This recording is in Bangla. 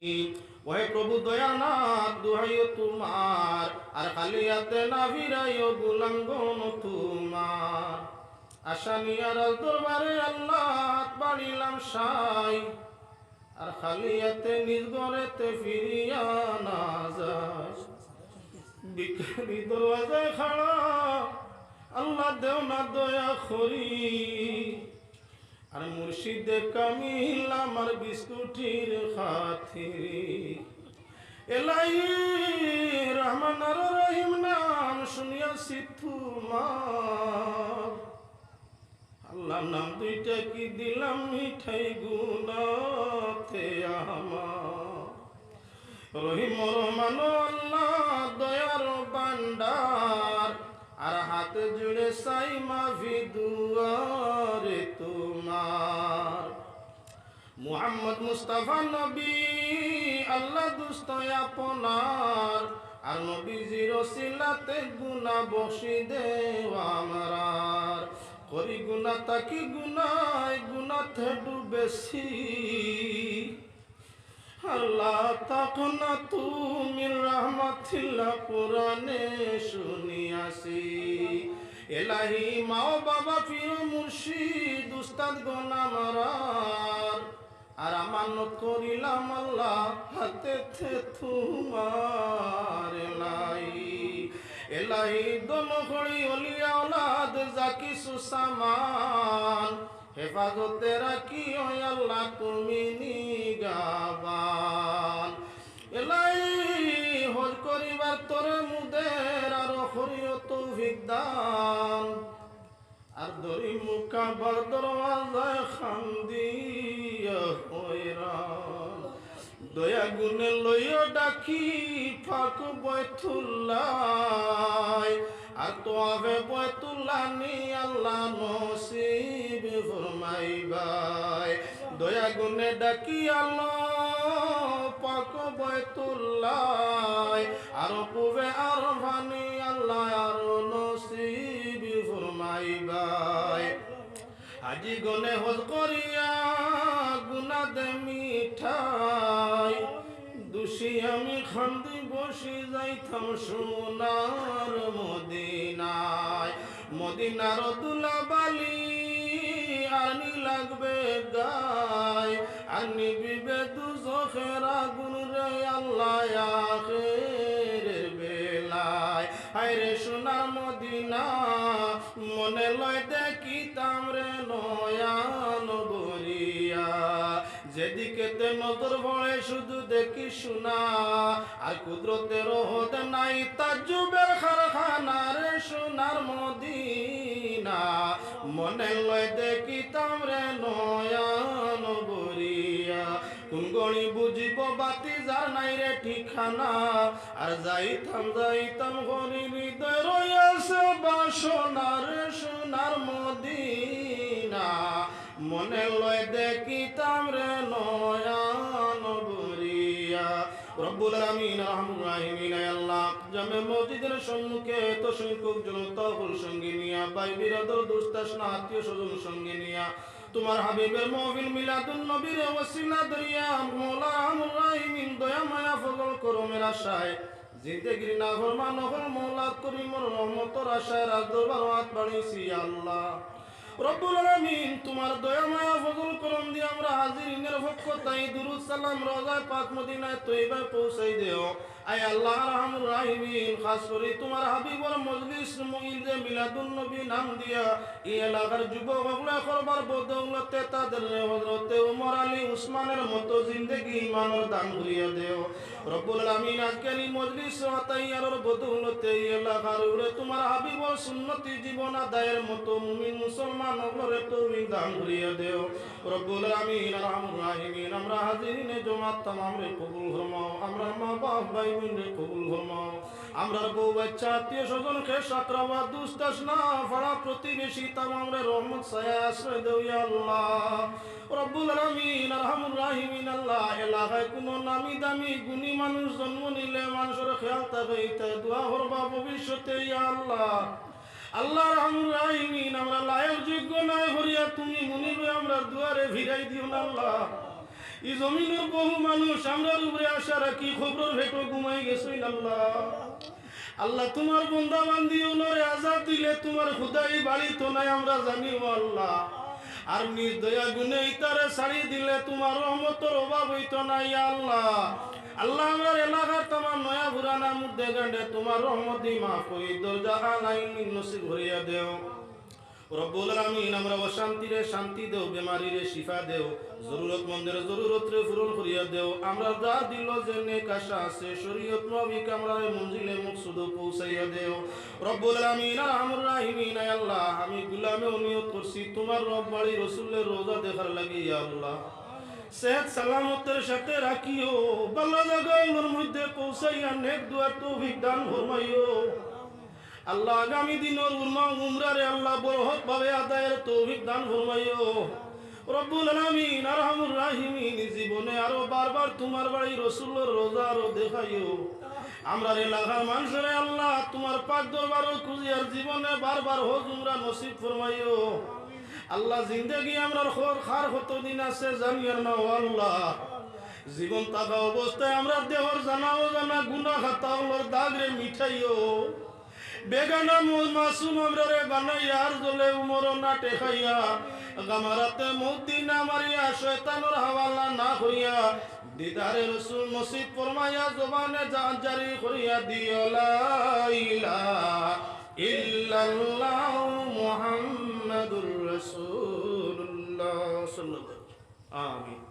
ওহে প্রভু দয়ানাথ দুহাইও তোমার, আর খালিয়াতে না ফিরাইও গুলাঙ্গন তোমার। আসানিয়া রাজ দরবারে আল্লাহ বাড়িলাম সাই, আর খালিয়াতে নিজ ঘরেতে ফিরিয়া না যায়। বিকারি দরওয়াজায় খাড়া আল্লাহ দেও না দয়া করি, আর মুর্শিদে কামিল আমার বিস্কুটির খাতিরি। এলাহি রহমান আর রহিম নাম শুনিয়াছি তোমার, আল্লাহ নাম দুইটা কি দিলাম মিঠাই গুনাতে আমার। রহিম রহমান আল্লাহ দয়ার বান্ডার, আর হাত জুড়ে সাই মাফি দুয়ারে তোমার। মুহাম্মদ মুস্তাফা নবী আল্লাহ দুস্ত আপনার, আর নবীজির ওসিলাতে গুনাহ বখশি দেও আমারার। করি গুনাহ তাকি গুনাহ গুনাতে ডুবেছি, আল্লাহ তাকনা তুমি রহমাতিল্লাহ কোরআনে শুনিয়াছি। এলাহি মাও বাবা পীর মুর্শিদ উস্তাদ গণ আমারার, আর আমানত করিলাম আল্লাহ হাতে তোমার। এলাহি এলাহি দোনো ঘড়ি অলিয়া ওলাদ যা কিছু সামান, হেফাজতে রাখিও আল্লাহ তুমি নিগাবান। এলাহি হজ করিবার তোরে মুদের আর করিও তৌফিক দান, আর দরি মুকাবার দরওয়াজায় খান্দিয়া হয়রান। দয়া গুণে লইও ডাকি ফাঁক বয়তুল্লাহ, আর তো আবে বয়তুল্লাহ নি আল্লাহ নসিব ফরমাইবাই। দয়া গুণে ডাকি আল্লাহ পাক বয়তুল্লাহ, আর পুবে আর ভানি আল্লাহ আর নসিব ফরমাইবাই। আজি গনে হজ করিয়া গুনা দে মিঠাই, দোষী আমি খান্দি বসি যাইতাম সোনার মদিনায়। মদিনার দুলাবালি আনি লাগবে গায়, আনি বিবে দুজখের আগুন রে আল্লাহ আখিরের বেলায়। হায়রে সোনার মদিনা মনে লয় দেখিতাম রে নয়ান বরিয়া, যেদিকেতে নজর ভরে শুধু দেখি শোনা, আর কুদরতের হদ নাই তাজ্জুবের কারখানা রে সোনার মদিনা। মনে লয় দেখিতাম রে নয়ান বরিয়া, কোন গণি বুঝিব বাতি যার নাই রে ঠিকানা, আর যাইতাম যাইতাম গণি হৃদয় রয়েছে বাসনা রে সোনার মদিনা। মনে লয় দেখিতাম রে নয়ান বরিয়া। রব্বুল আলামিন রহমানুর রাহিমিন আল্লাহ জামে মসজিদের সম্মুখে এত সংখ্যক জনতা ফুল সঙ্গে নিয়া, ভাই বিরাদর দুস্তাশনা আত্মীয় স্বজন সঙ্গে নিয়া, তোমার হাবিবের মাহফিল মিলাদুন নবীর ওসিলা দরিয়া মওলা রহমানুর রাহিমিন দয়া মায়া ফজল করমের আশায় জিন্দেগির না ফরমান হল মওলা করিমর রহমতের আশায় রাজ দরবার হাত বাড়িয়েছি আল্লাহ। রব্বুল আলামিন তোমার দয়া মায়া ফজল করম দিয়ে আমরা হাজিরিনের পক্ষ তাই দুরুদ সালাম রওজায়ে পাক মদিনায় তৈয়বায় পৌঁছাই দেও। আয় আল্লাহ রহমানুর রাহিমিন, খাস করে তোমার হাবিবর মজলিস মুইদে মিলাদুন নবী নাম দিয়া এই এলাকার যুবক হকলে করবার বদৌলতে তাদের হযরতে ওমর আলী উসমানের মতো জিন্দেগি ইমানের দান করিয়া দেও। রব্বুল আলামিন আজকের এই মজলিস তাইয়ারের বদৌলতে এই এলাকার উপরে তোমার হাবিবর সুন্নতি জীবন আদায়ের মতো মুমিন মুসলমান হকলে তৌফিক দান করিয়া দেও। রব্বুল আলামিন রহমানুর রাহিমিন, আমরা হাজিরিনে জমাত তামাম রে কবুল ফরমাও, আমরা মা বাপ ভাই বোন রে কবুল ফরমাও, আমরা বউ বাচ্চা আত্মীয় স্বজন খেস আকরাবা দুস্তাশনা পাড়া প্রতিবেশী তামাম রে রহমত ছায়া আশ্রয় দেও ইয়া আল্লাহ। রব্বুল আলামিন রহমানুর রাহিমিন আল্লাহ এলাকায় কোনো নামি দামি গুণী মানুষ জন্ম নিলে মানুষের খেয়াল থাকে এটা দোয়া করবা ভবিষ্যতে ইয়া আল্লাহ। আল্লাহ রহমানুর রাহিমিন, আমরা লায়েক যোগ্য নয় হরিয়া তুমি মুনিবে আমরা দুয়ারে ভিড়াই দিও না আল্লাহ। এই জমিনের বহু মানুষ আমরার উপরে আশা রাখি খবর ভেটো ঘুমাই গেছই আল্লাহ। আল্লাহ তোমার বন্দা বান্দি ওনারে আজাদ দিলে তোমার খুদাই বাড়ি তো নাই আমরা জানি ও আল্লাহ। আর নিজ দয়া গুনে ইতারে ছাড়ি দিলে তোমার রহমতের অভাব হইতো নাই আল্লাহ। আল্লাহ আমার এলাকার তোমার নয়া পুরানার মধ্যে গান্ডে তোমার রহমতি মাফ করি দরজা আলাইন নসিব ভরিয়া দেও রব্বুল আলামিন। আমরা অশান্তিরে শান্তি দেও, বেমারিরে শিফা দেও, জরুরতমন্দের জরুরতরে পূরণ করিয়া দেও। আমরা যা দিল যে নেক আশা আছে শরীয়ত নবী কামরারে মঞ্জিলে মকসুদ পৌঁছাইয়া দেও রব্বুল আলামিন। আরহামুর রাহিমিন আয় আল্লাহ, আমি গুলামে নিয়ত করছি তোমার রব বাড়ি রসুলের রোজা দেখার লাগি ইয়া আল্লাহ। সেহত সালামতের সাথে রাখিও, ভালো জায়গার মধ্যে পৌঁছাইয়া নেক দুয়ার তৌফিক দান ফরমাইও আল্লাহ। আগামী দিনের উমরারে আল্লাহ বরহত ভাবে আদায়ের তৌফিক দান ফরমাইও রব্বুল আলামিন। আরহামুর রাহিমিন জীবনে আরো বারবার তোমার বাড়ি রসুলের রোজা আরো দেখাইও। আমরা এলাকার মানুষের আল্লাহ তোমার পাক দরবারও খুঁজিয়ার জীবনে বারবার হজ উমরা নসিব ফরমাইও আল্লাহ। জিন্দেগি আমরা খার কতদিন আছে জানিয়ার না আল্লাহ। জীবন থাকা অবস্থায় আমরা দেহর জানাও জানা গুনা খাতা হলোর দাগরে মিঠাইও। বেগানা মাসুম আমরা রে বানাইয়া আর জলে উমর না টেকাইয়া গামারাতে মদিনা মারিয়া শয়তানের হাওয়ালা না হইয়া দিদারে রসুল নসিব ফরমাইয়া জবানে জারি করিয়া দিও লা ইলাহা ইল্লাল্লাহ মুহাম্মাদুর রাসূলুল্লাহ সাল্লাল্লাহু আলাইহি। আমিন।